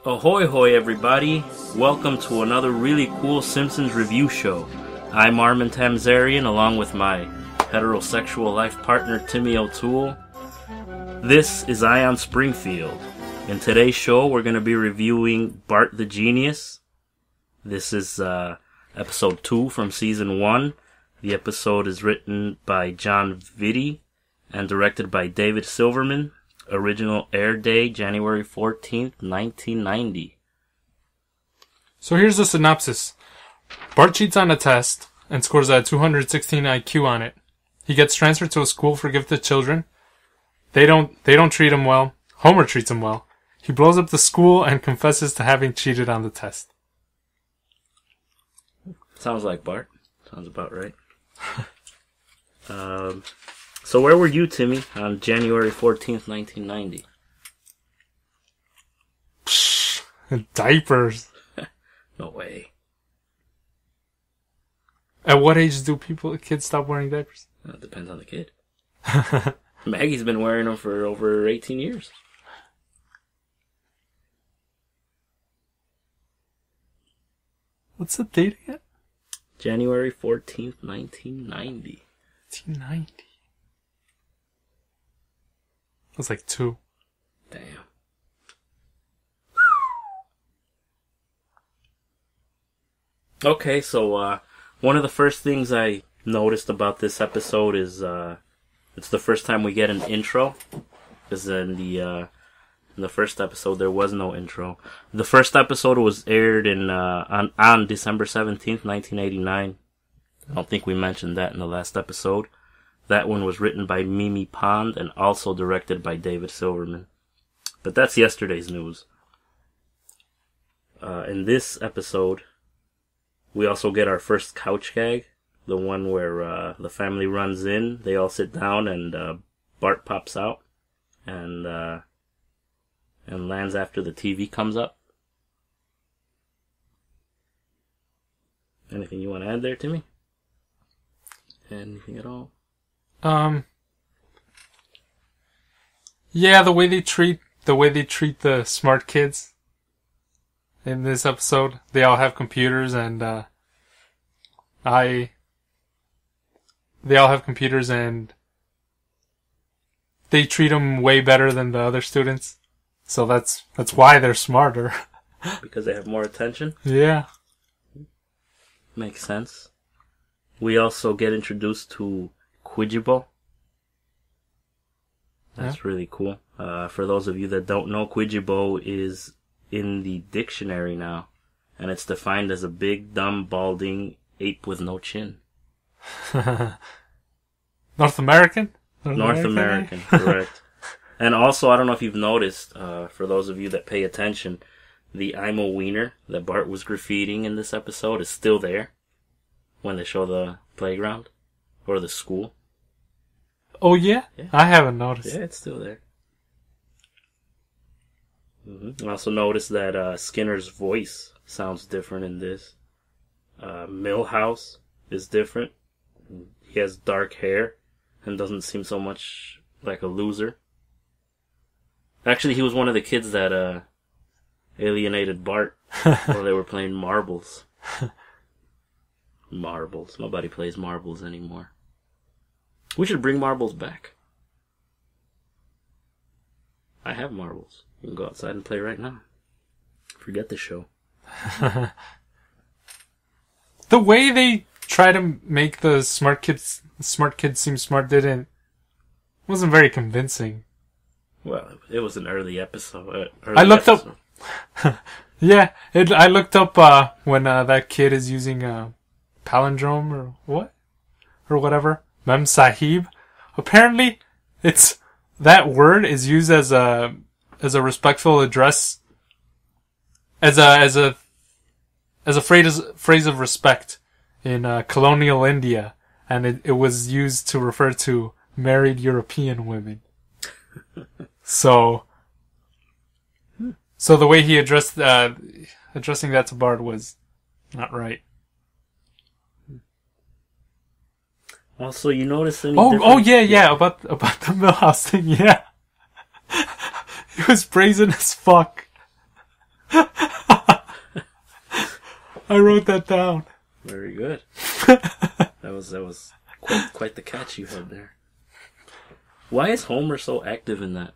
Ahoy hoy everybody, welcome to another really cool Simpsons review show. I'm Armin Tamzarian along with my heterosexual life partner Timmy O'Toole. This is Ion Springfield. In today's show we're going to be reviewing Bart the Genius. This is episode 2 from season 1. The episode is written by John Vitti and directed by David Silverman. Original air date, January 14th, 1990. So here's the synopsis. Bart cheats on a test and scores a 216 IQ on it. He gets transferred to a school for gifted children. They don't treat him well. Homer treats him well. He blows up the school and confesses to having cheated on the test. Sounds like Bart. Sounds about right. So where were you, Timmy, on January 14th, 1990? Diapers. No way. At what age do kids stop wearing diapers? It depends on the kid. Maggie's been wearing them for over 18 years. What's the date again? January 14th, 1990. 1990. It was like 2. Damn. Okay, so one of the first things I noticed about this episode is it's the first time we get an intro. Because in the first episode there was no intro. The first episode was aired on December 17th, 1989. I don't think we mentioned that in the last episode. That one was written by Mimi Pond and also directed by David Silverman. But that's yesterday's news. In this episode, we also get our first couch gag. The one where the family runs in, they all sit down, and Bart pops out and lands after the TV comes up. Anything you want to add there, Timmy? Anything at all? Yeah, the way they treat the smart kids in this episode. They all have computers and they all have computers and they treat them way better than the other students. So that's why they're smarter. Because they have more attention? Yeah. Makes sense. We also get introduced to Quijbo. That's really cool. For those of you that don't know, Quijbo is in the dictionary now. And it's defined as a big, dumb, balding ape with no chin. North American? North American, correct. And also, I don't know if you've noticed, for those of you that pay attention, the I'm a Wiener that Bart was graffitiing in this episode is still there when they show the playground or the school. Oh, yeah? I haven't noticed. Yeah, it's still there. I also noticed that Skinner's voice sounds different in this. Milhouse is different. He has dark hair and doesn't seem so much like a loser. Actually, he was one of the kids that alienated Bart while they were playing marbles. Marbles. Nobody plays marbles anymore. We should bring marbles back. I have marbles. You can go outside and play right now. Forget the show. The way they try to make the smart kids seem smart wasn't very convincing. Well, it was an early episode. I looked up. Yeah, I looked up when that kid is using Palindrome or what or whatever. Mem Sahib. Apparently, that word is used as a respectful address, as a phrase of respect in colonial India, and it was used to refer to married European women. So the way he addressing that to Bart was not right. Also, you notice any yeah, about the Milhouse thing, yeah. He was brazen as fuck. I wrote that down. Very good. That was quite the catch you had there. Why is Homer so active in that?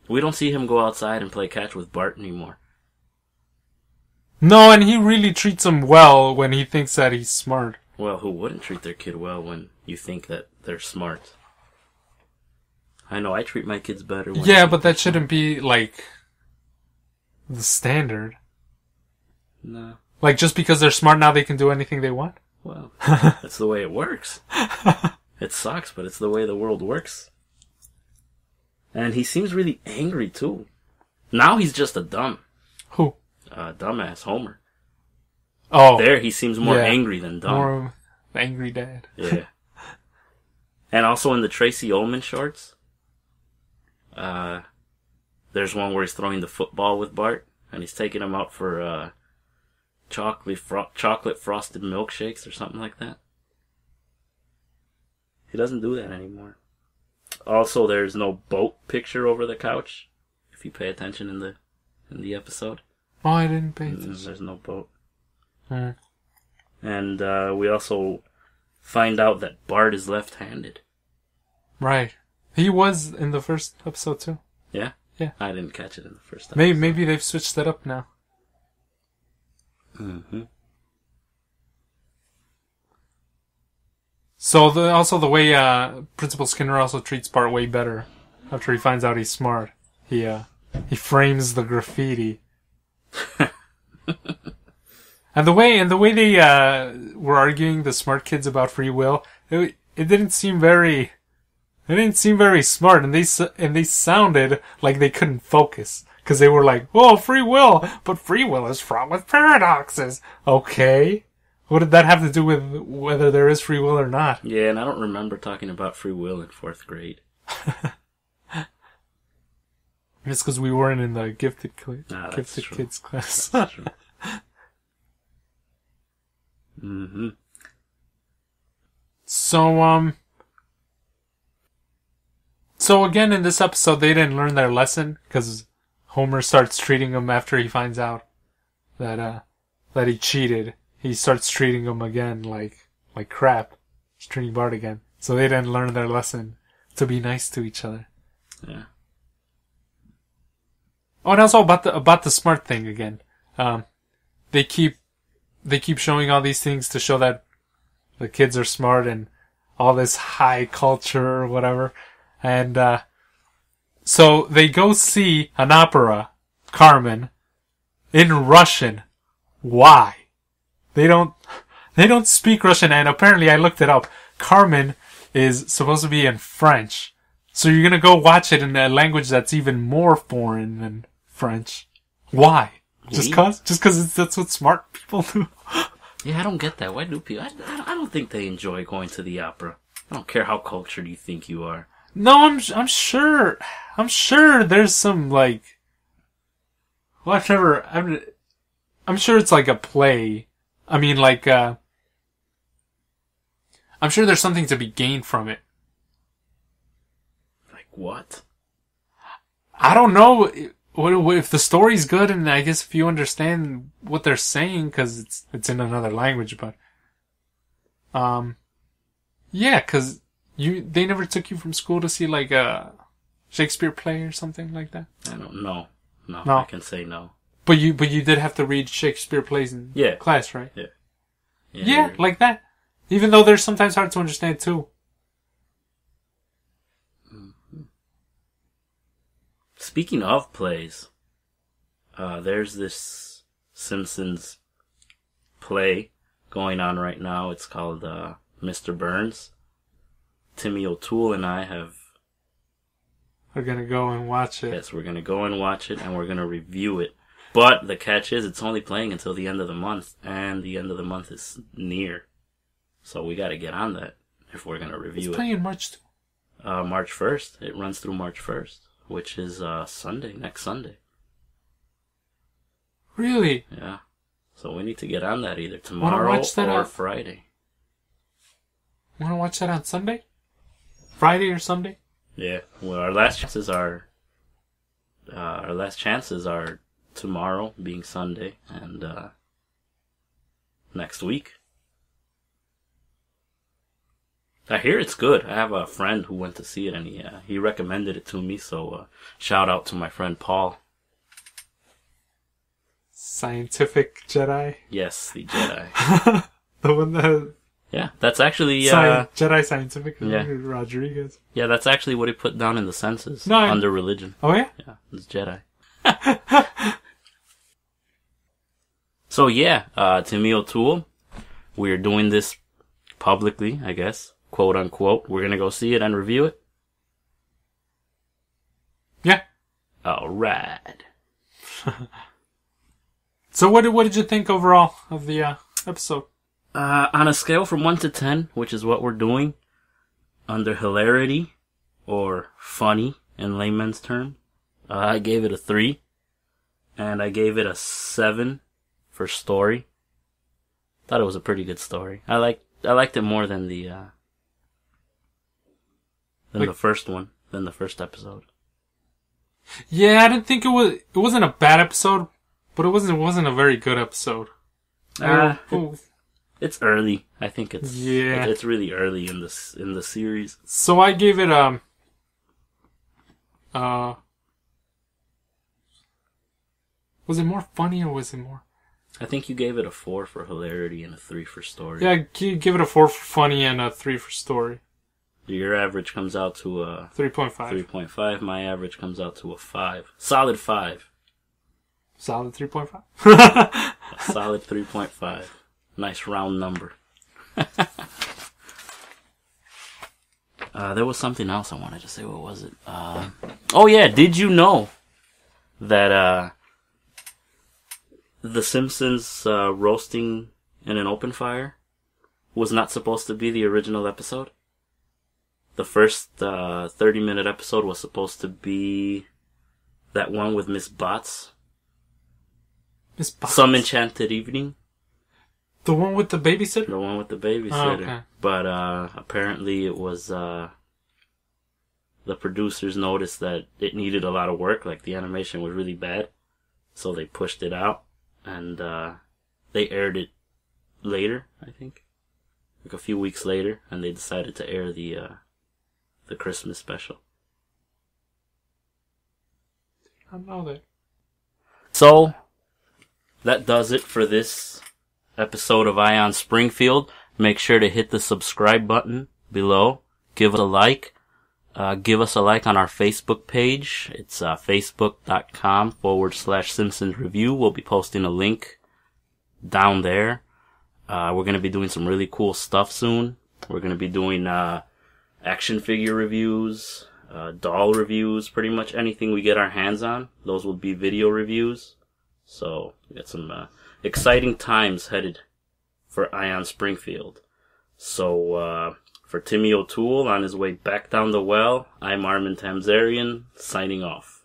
We don't see him go outside and play catch with Bart anymore. No, and he really treats him well when he thinks that he's smart. Well, who wouldn't treat their kid well when you think that they're smart? I know I treat my kids better. Yeah, but that shouldn't be, like, the standard. No. Like, just because they're smart now they can do anything they want? Well, that's the way it works. It sucks, but it's the way the world works. And he seems really angry, too. Now he's just a dumb. Who? Dumbass Homer. Oh. There he seems more angry than dumb. More angry dad. Yeah. And also in the Tracy Ullman shorts, there's one where he's throwing the football with Bart, and he's taking him out for chocolate frosted milkshakes or something like that. He doesn't do that anymore. Also, there's no boat picture over the couch, if you pay attention in the episode. Oh, I didn't pay attention. There's no boat. Hmm. And we also find out that Bart is left-handed. Right. He was in the first episode, too. Yeah? Yeah. I didn't catch it in the first episode. Maybe they've switched that up now. Mm-hmm. So, also the way Principal Skinner also treats Bart way better after he finds out he's smart. He frames the graffiti. And the way they were arguing, the smart kids, about free will, it didn't seem very smart, and they sounded like they couldn't focus because they were like, "Oh, free will, but free will is fraught with paradoxes." Okay, what did that have to do with whether there is free will or not? Yeah, and I don't remember talking about free will in 4th grade. It's because we weren't in the gifted true. kids class. That's true. Mm-hmm. So again, in this episode, they didn't learn their lesson because Homer starts treating him after he finds out that he cheated. He starts treating him again like crap. He's treating Bart again. So they didn't learn their lesson to be nice to each other. Yeah. Oh, and also about the smart thing again. They keep showing all these things to show that the kids are smart and all this high culture or whatever. And so they go see an opera, Carmen, in Russian. Why? They don't speak Russian, and apparently I looked it up. Carmen is supposed to be in French. So you're gonna go watch it in a language that's even more foreign than French. Why? Just cause that's what smart people do. Yeah, I don't get that. Why do people? I don't think they enjoy going to the opera. I don't care how cultured you think you are. No, I'm sure there's some, like, well, I'm sure it's like a play. I mean, like, I'm sure there's something to be gained from it. Like what? I don't know. If the story's good, and I guess if you understand what they're saying, because it's in another language, but yeah, because they never took you from school to see like a Shakespeare play or something like that. I don't know. No, No. I can say no. But you did have to read Shakespeare plays in class, right? Yeah. Yeah, like that. Even though they're sometimes hard to understand too. Speaking of plays, there's this Simpsons play going on right now. It's called Mr. Burns. Timmy O'Toole and I We're gonna go and watch it. Yes, we're gonna go and watch it, and we're gonna review it. But the catch is, it's only playing until the end of the month, and the end of the month is near. So we gotta get on that if we're gonna review It's playing in March. March 1st. It runs through March 1st, which is Sunday, next Sunday. Really? Yeah. So we need to get on that either tomorrow or Friday. Wanna watch that on Sunday? Friday or Sunday? Yeah. Well, our last chances are tomorrow, being Sunday, and next week. I hear it's good. I have a friend who went to see it, and he recommended it to me, so shout out to my friend Paul. Scientific Jedi? Yes, the Jedi. The one that... Yeah, that's actually... Jedi Scientific yeah. Rodriguez. Yeah, that's actually what he put down in the census No, under religion. Oh, yeah? Yeah, it's Jedi. So, yeah, Timmy O'Toole, we're doing this publicly, I guess, quote unquote. We're going to go see it and review it. Yeah. Alright. So what did you think overall of the episode? On a scale from 1 to 10, which is what we're doing, under hilarity, or funny in layman's term, I gave it a 3. And I gave it a 7 for story. Thought it was a pretty good story. I liked it more than the first one, than the first episode. Yeah, I didn't think it wasn't a bad episode, but it wasn't a very good episode. It's early. I think it's yeah. It's really early in the series. So I gave it was it more funny or was it more? I think you gave it a 4 for hilarity and a 3 for story. Yeah, give it a 4 for funny and a 3 for story. Your average comes out to a 3.5. 3.5. My average comes out to a 5. Solid 5. Solid 3.5. A solid 3.5. Nice round number. There was something else I wanted to say. What was it? Oh yeah, did you know that the Simpsons roasting in an open fire was not supposed to be the original episode? The first 30-minute episode was supposed to be that one with Miss Botts. Miss Botts? Some Enchanted Evening. The one with the babysitter? The one with the babysitter. Oh, okay. But apparently it was... the producers noticed that it needed a lot of work. Like, the animation was really bad. So they pushed it out. And they aired it later, I think. Like a few weeks later. And they decided to air the Christmas special. I know that. So, that does it for this episode of Ion Springfield. Make sure to hit the subscribe button below. Give it a like. Give us a like on our Facebook page. It's facebook.com/Simpsons Review. We'll be posting a link down there. We're going to be doing some really cool stuff soon. We're going to be doing action figure reviews, doll reviews, pretty much anything we get our hands on. Those will be video reviews. So, we got some exciting times headed for Ion Springfield. So, for Timmy O'Toole on his way back down the well, I'm Armin Tamzarian, signing off.